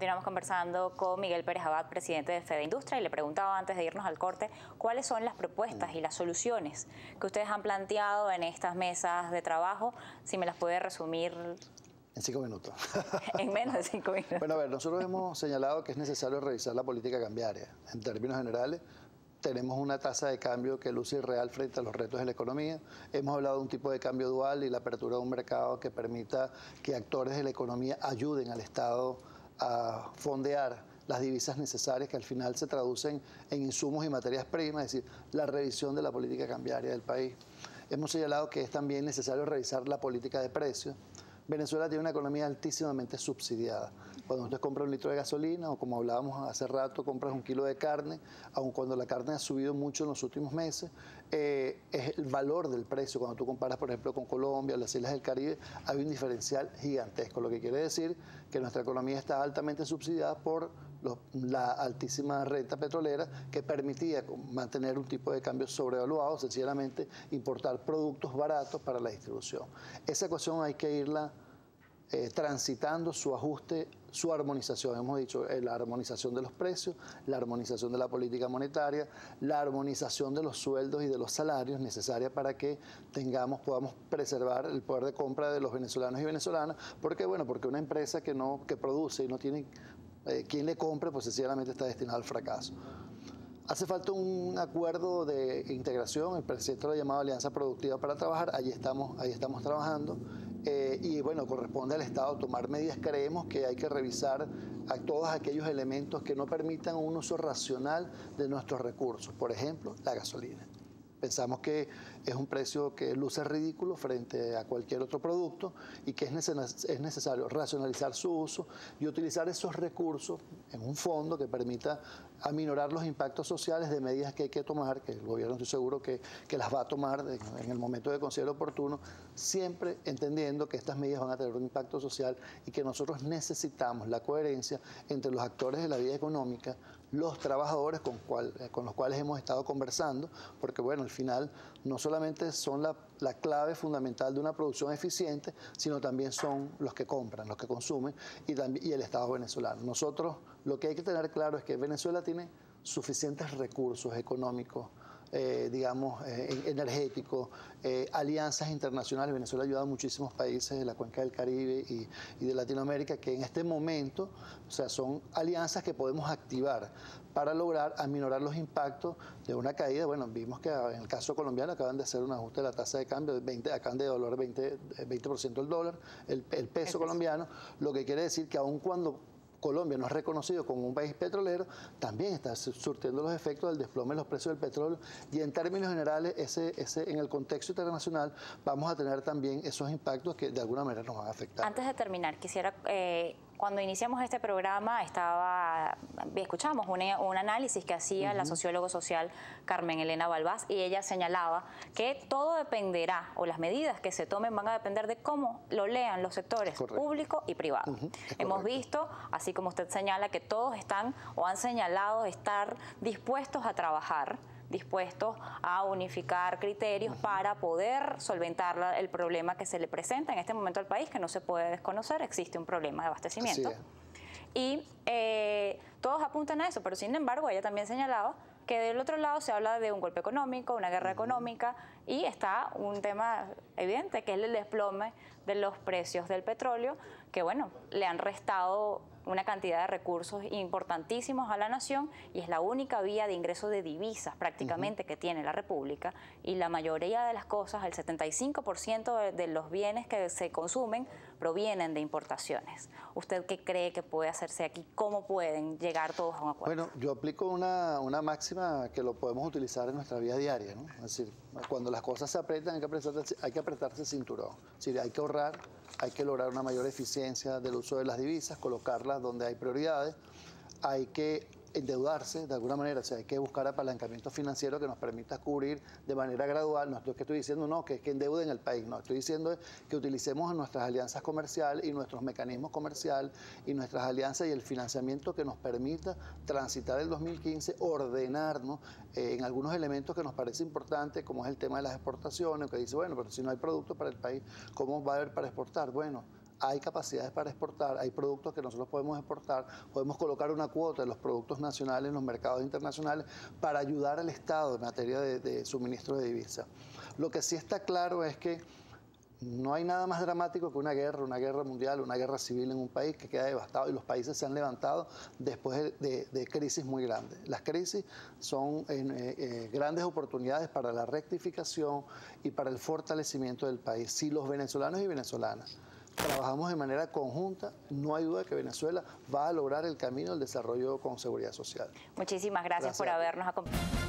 Continuamos conversando con Miguel Pérez Abad, presidente de Fede Industria, y le preguntaba antes de irnos al corte cuáles son las propuestas y las soluciones que ustedes han planteado en estas mesas de trabajo, si me las puede resumir. En 5 minutos. En menos de 5 minutos. Bueno, a ver, nosotros hemos señalado que es necesario revisar la política cambiaria. En términos generales, tenemos una tasa de cambio que luce irreal frente a los retos de la economía. Hemos hablado de un tipo de cambio dual y la apertura de un mercado que permita que actores de la economía ayuden al Estado a fondear las divisas necesarias que al final se traducen en insumos y materias primas, es decir, la revisión de la política cambiaria del país. Hemos señalado que es también necesario revisar la política de precios. Venezuela tiene una economía altísimamente subsidiada. Cuando usted compra un litro de gasolina o, como hablábamos hace rato, compras un kilo de carne, aun cuando la carne ha subido mucho en los últimos meses, es el valor del precio. Cuando tú comparas, por ejemplo, con Colombia, las islas del Caribe, hay un diferencial gigantesco, lo que quiere decir que nuestra economía está altamente subsidiada por la altísima renta petrolera que permitía mantener un tipo de cambio sobrevaluado, sencillamente importar productos baratos para la distribución. Esa ecuación hay que irla transitando su ajuste, su armonización. Hemos dicho la armonización de los precios, la armonización de la política monetaria, la armonización de los sueldos y de los salarios necesaria para que podamos preservar el poder de compra de los venezolanos y venezolanas. ¿Por qué? Bueno, porque una empresa que produce y no tiene quien le compre, pues sencillamente está destinado al fracaso. Hace falta un acuerdo de integración, el presidente lo ha llamado Alianza Productiva para Trabajar, ahí estamos trabajando. Y bueno, corresponde al Estado tomar medidas. Creemos que hay que revisar a todos aquellos elementos que no permitan un uso racional de nuestros recursos, por ejemplo, la gasolina. Pensamos que es un precio que luce ridículo frente a cualquier otro producto y que es necesario racionalizar su uso y utilizar esos recursos en un fondo que permita aminorar los impactos sociales de medidas que hay que tomar, que el gobierno estoy seguro que las va a tomar en el momento de considere oportuno, siempre entendiendo que estas medidas van a tener un impacto social y que nosotros necesitamos la coherencia entre los actores de la vida económica, los trabajadores con los cuales hemos estado conversando, porque bueno, al final no solamente son la clave fundamental de una producción eficiente, sino también son los que compran, los que consumen y el Estado venezolano. Nosotros lo que hay que tener claro es que Venezuela tiene suficientes recursos económicos, energéticos, alianzas internacionales. Venezuela ha ayudado a muchísimos países de la cuenca del Caribe y de Latinoamérica que en este momento, o sea, son alianzas que podemos activar para lograr aminorar los impactos de una caída. Bueno, vimos que en el caso colombiano acaban de hacer un ajuste de la tasa de cambio, acaban de devaluar 20% el dólar, el peso colombiano, lo que quiere decir que aun cuando Colombia no es reconocido como un país petrolero, también está surtiendo los efectos del desplome de los precios del petróleo y en términos generales en el contexto internacional vamos a tener también esos impactos que de alguna manera nos van a afectar. Antes de terminar, quisiera, cuando iniciamos este programa escuchamos un análisis que hacía la socióloga social Carmen Elena Balbás y ella señalaba que todo dependerá, o las medidas que se tomen van a depender de cómo lo lean los sectores público y privado. Hemos visto, así como usted señala, que todos están o han señalado estar dispuestos a trabajar, dispuestos a unificar criterios para poder solventar el problema que se le presenta en este momento al país, que no se puede desconocer, existe un problema de abastecimiento. Y todos apuntan a eso, pero sin embargo ella también señalaba que del otro lado se habla de un golpe económico, una guerra económica, y está un tema evidente que es el desplome de los precios del petróleo, que bueno, le han restado una cantidad de recursos importantísimos a la nación y es la única vía de ingreso de divisas prácticamente que tiene la República, y la mayoría de las cosas, el 75% de los bienes que se consumen provienen de importaciones. ¿Usted qué cree que puede hacerse aquí? ¿Cómo pueden llegar todos a un acuerdo? Bueno, yo aplico una máxima que lo podemos utilizar en nuestra vida diaria, ¿no? Es decir, cuando las cosas se aprietan hay que apretarse el cinturón. Es decir, hay que ahorrar, hay que lograr una mayor eficiencia del uso de las divisas, colocarlas donde hay prioridades, hay que endeudarse de alguna manera, o sea, hay que buscar apalancamiento financiero que nos permita cubrir de manera gradual. No estoy diciendo que endeuden el país, no, estoy diciendo que utilicemos nuestras alianzas comerciales y nuestros mecanismos comerciales y nuestras alianzas y el financiamiento que nos permita transitar el 2015, ordenarnos en algunos elementos que nos parece importante, como es el tema de las exportaciones, que dice, bueno, pero si no hay producto para el país, ¿cómo va a haber para exportar? Bueno, hay capacidades para exportar, hay productos que nosotros podemos exportar, podemos colocar una cuota de los productos nacionales en los mercados internacionales para ayudar al Estado en materia de suministro de divisas. Lo que sí está claro es que no hay nada más dramático que una guerra mundial, una guerra civil en un país que queda devastado, y los países se han levantado después de crisis muy grandes. Las crisis son grandes oportunidades para la rectificación y para el fortalecimiento del país. Si los venezolanos y venezolanas trabajamos de manera conjunta, no hay duda que Venezuela va a lograr el camino del desarrollo con seguridad social. Muchísimas gracias por habernos acompañado.